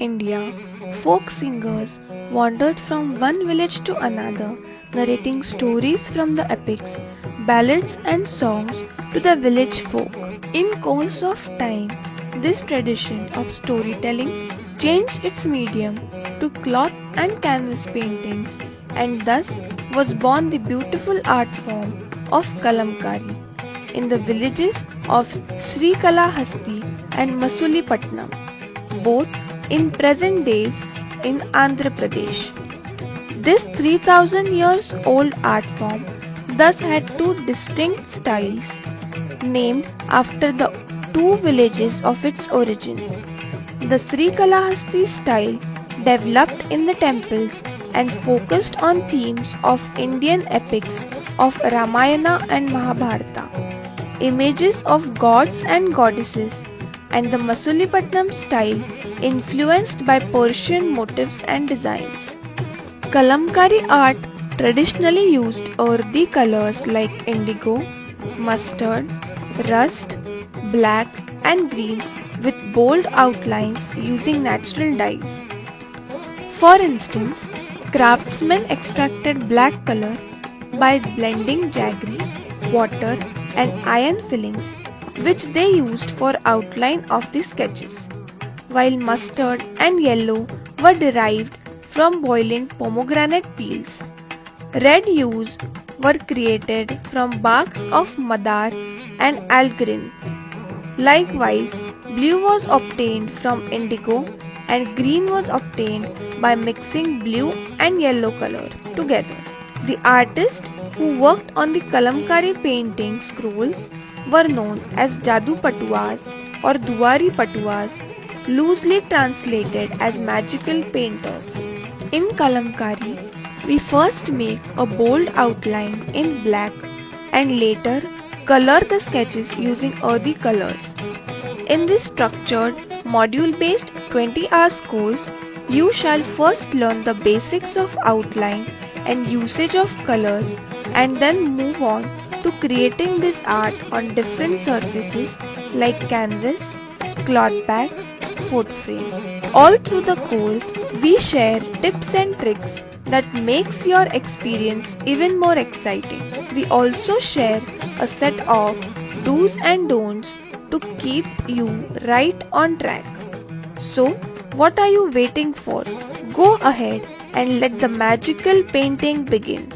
India, folk singers wandered from one village to another, narrating stories from the epics, ballads and songs to the village folk. In course of time, this tradition of storytelling changed its medium to cloth and canvas paintings, and thus was born the beautiful art form of Kalamkari in the villages of SRIKALAHASTI and MASULIPATNAM, both in present days in Andhra Pradesh. This 3000 years old art form thus had two distinct styles, named after the two villages of its origin. The SRIKALAHASTI style developed in the temples and focused on themes of Indian epics of Ramayana and Mahabharata, images of gods and goddesses, and the Masulipatnam style influenced by Persian motifs and designs. Kalamkari art traditionally used earthy colors like indigo, mustard, rust, black and green with bold outlines using natural dyes. For instance, craftsmen extracted black color by blending jaggery, water and iron fillings, which they used for outline of the sketches, while mustard and yellow were derived from boiling pomegranate peels. Red hues were created from barks of madar and algarin. Likewise, blue was obtained from indigo and green was obtained by mixing blue and yellow color together. The artists who worked on the Kalamkari painting scrolls were known as Jadu Patuas or Duwari Patuas, loosely translated as magical painters. In Kalamkari, we first make a bold outline in black and later color the sketches using earthy colors. In this structured, module-based 20-hour course, you shall first learn the basics of outline and usage of colors and then move on to creating this art on different surfaces like canvas, cloth bag, photo frame. All through the course, we share tips and tricks that makes your experience even more exciting. We also share a set of do's and don'ts to keep you right on track. So, what are you waiting for? Go ahead and let the magical painting begin.